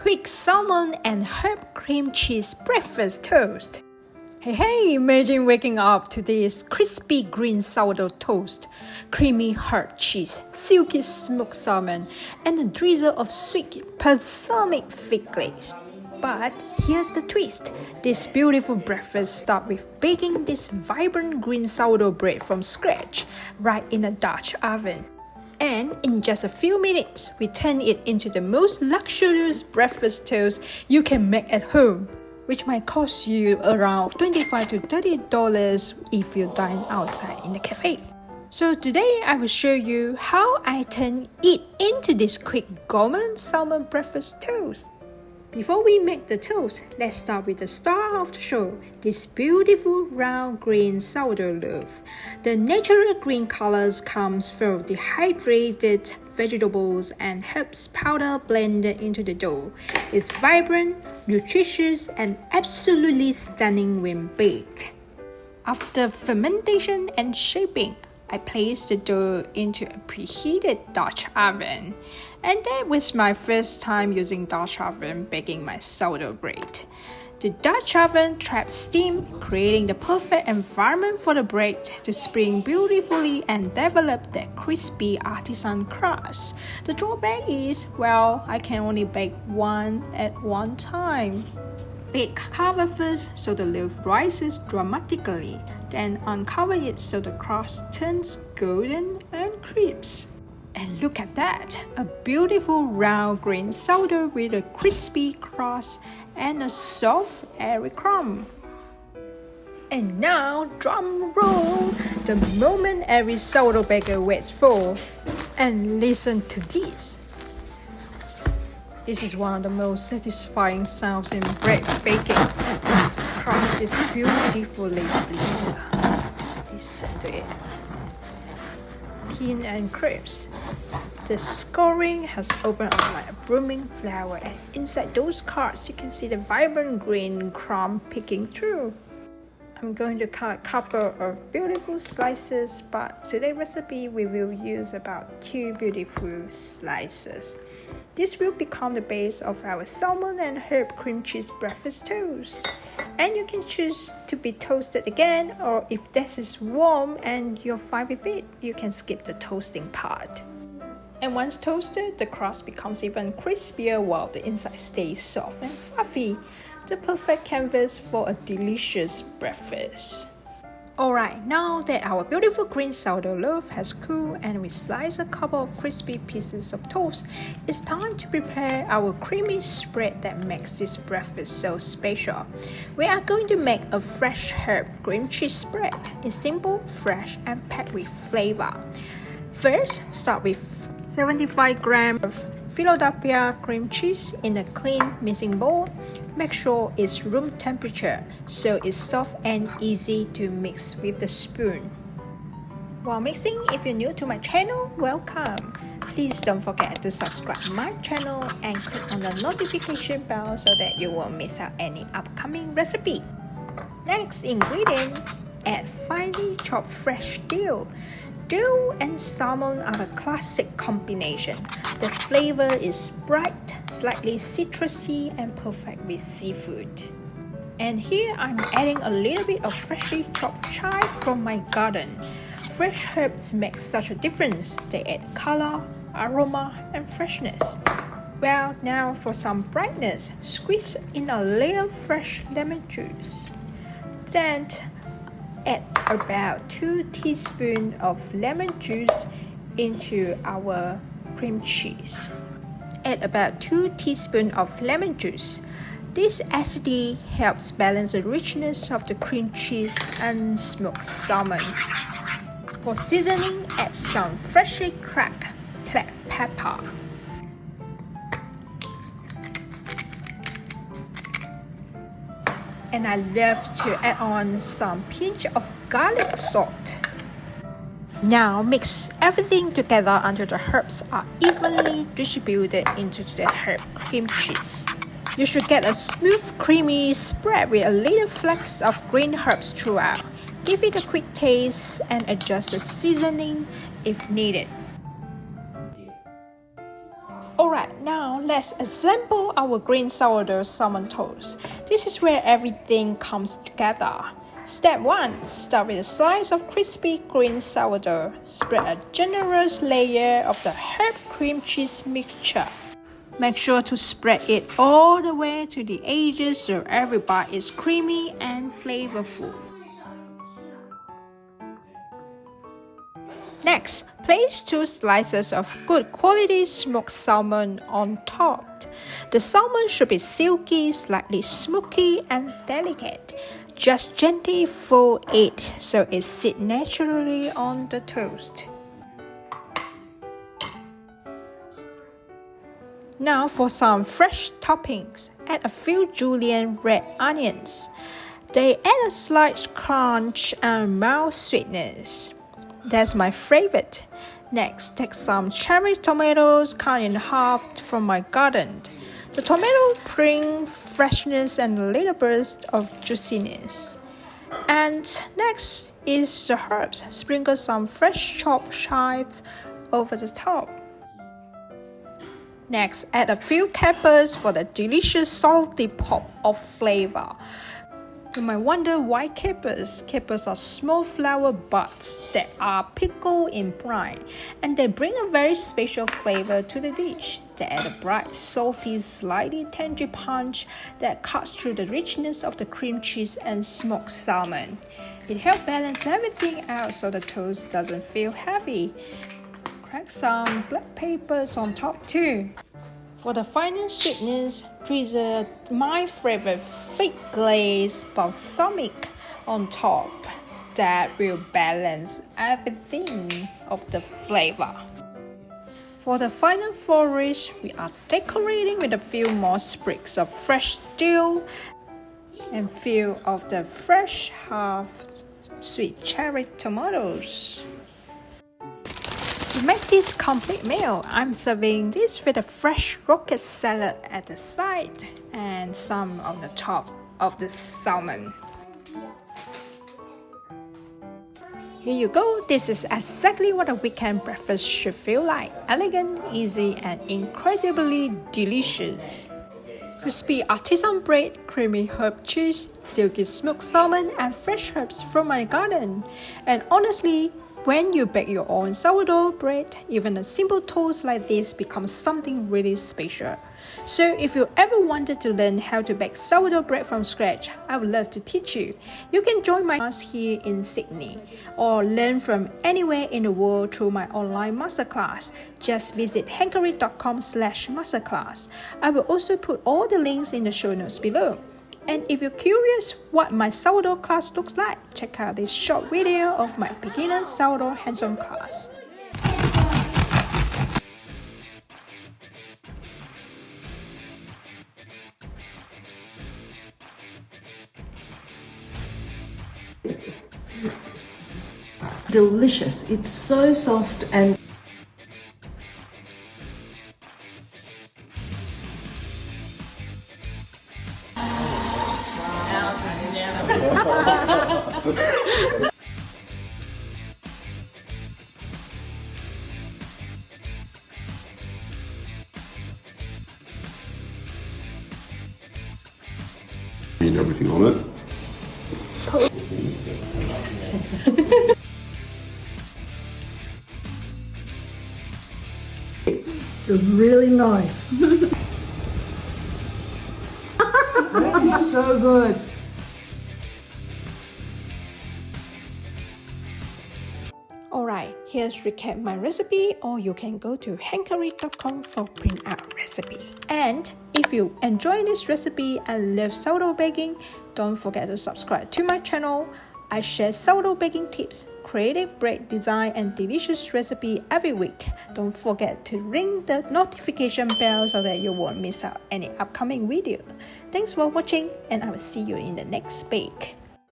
quick salmon and herb cream cheese breakfast toast. Hey, imagine waking up to this crispy green sourdough toast, creamy hard cheese, silky smoked salmon, and a drizzle of sweet balsamic fig glaze. But here's the twist. This beautiful breakfast starts with baking this vibrant green sourdough bread from scratch right in a Dutch oven. And in just a few minutes, we turn it into the most luxurious breakfast toast you can make at home, which might cost you around $25 to $30 if you dine outside in the cafe. So today I will show you how I turn it into this quick gourmet salmon breakfast toast. Before we make the toast, let's start with the star of the show, this beautiful round green sourdough loaf. The natural green colors comes from dehydrated vegetables and herbs powder blended into the dough. It's vibrant, nutritious, and absolutely stunning when baked. After fermentation and shaping, I placed the dough into a preheated Dutch oven, and that was my first time using Dutch oven baking my sourdough bread. The Dutch oven traps steam, creating the perfect environment for the bread to spring beautifully and develop that crispy artisan crust. The drawback is, well, I can only bake one at one time. Bake cover first so the loaf rises dramatically, then uncover it so the crust turns golden and crisp. And look at that, a beautiful round green sourdough with a crispy crust and a soft airy crumb. And now, drum roll, the moment every sourdough baker waits for. And listen to this. This is one of the most satisfying sounds in bread baking. The crust is beautifully blistered. Listen to it. Thin and crisp. The scoring has opened up like a blooming flower, and inside those cards you can see the vibrant green crumb peeking through. I'm going to cut a couple of beautiful slices, but today's recipe we will use about 2 beautiful slices. This will become the base of our salmon and herb cream cheese breakfast toast. And you can choose to be toasted again, or if this is warm and you're fine with it, you can skip the toasting part. And once toasted, the crust becomes even crispier while the inside stays soft and fluffy. The perfect canvas for a delicious breakfast. Alright, now that our beautiful green sourdough loaf has cooled and we slice a couple of crispy pieces of toast, it's time to prepare our creamy spread that makes this breakfast so special. We are going to make a fresh herb cream cheese spread. It's simple, fresh, and packed with flavor. First, start with 75 grams of Philadelphia cream cheese in a clean mixing bowl. Make sure it's room temperature so it's soft and easy to mix with the spoon. While mixing, if you're new to my channel, welcome. Please don't forget to subscribe my channel and click on the notification bell so that you won't miss out any upcoming recipe. Next ingredient, add finely chopped fresh dill. Dill and salmon are a classic combination. The flavor is bright, slightly citrusy, and perfect with seafood. And here I'm adding a little bit of freshly chopped chive from my garden. Fresh herbs make such a difference. They add color, aroma, and freshness. Well, now for some brightness, squeeze in a little fresh lemon juice. Then add about 2 teaspoons of lemon juice into our cream cheese. Add about 2 teaspoons of lemon juice. This acidity helps balance the richness of the cream cheese and smoked salmon. For seasoning, add some freshly cracked black pepper. And I love to add on some pinch of garlic salt. Now mix everything together until the herbs are evenly distributed into the herb cream cheese. You should get a smooth, creamy spread with a little flecks of green herbs throughout. Give it a quick taste and adjust the seasoning if needed. Alright, now let's assemble our green sourdough salmon toast. This is where everything comes together. Step 1. Start with a slice of crispy green sourdough. Spread a generous layer of the herb cream cheese mixture. Make sure to spread it all the way to the edges so every bite is creamy and flavorful. Next, place 2 slices of good quality smoked salmon on top. The salmon should be silky, slightly smoky, and delicate. Just gently fold it so it sits naturally on the toast. Now for some fresh toppings. Add a few julienne red onions. They add a slight crunch and mild sweetness. That's my favorite. Next, take some cherry tomatoes cut in half from my garden. The tomato bring freshness and a little burst of juiciness. And next is the herbs. Sprinkle some fresh chopped chives over the top. Next, add a few capers for the delicious salty pop of flavor. You might wonder why capers. Capers are small flower buds that are pickled in brine, and they bring a very special flavor to the dish. They add a bright, salty, slightly tangy punch that cuts through the richness of the cream cheese and smoked salmon. It helps balance everything out so the toast doesn't feel heavy. Crack some black peppers on top too. For the final sweetness, drizzle my favorite fig glaze balsamic on top. That will balance everything of the flavor. For the final flourish, we are decorating with a few more sprigs of fresh dill and few of the fresh half-sweet cherry tomatoes. To make this complete meal, I'm serving this with a fresh rocket salad at the side and some on the top of the salmon. Here you go. This is exactly what a weekend breakfast should feel like. Elegant, easy, and incredibly delicious. Crispy artisan bread, creamy herb cheese, silky smoked salmon, and fresh herbs from my garden. And honestly, when you bake your own sourdough bread, even a simple toast like this becomes something really special. So if you ever wanted to learn how to bake sourdough bread from scratch, I would love to teach you. You can join my class here in Sydney or learn from anywhere in the world through my online masterclass. Just visit hankery.com/masterclass. I will also put all the links in the show notes below. And if you're curious what my sourdough class looks like, check out this short video of my beginner sourdough hands-on class. Delicious. It's so soft and and everything on it. it's really nice. That is so good. Alright, here's recap my recipe, or you can go to hankery.com for print out recipe. And if you enjoy this recipe and love sourdough baking, don't forget to subscribe to my channel. I share sourdough baking tips, creative bread design, and delicious recipe every week. Don't forget to ring the notification bell so that you won't miss out any upcoming video. Thanks for watching, and I will see you in the next bake.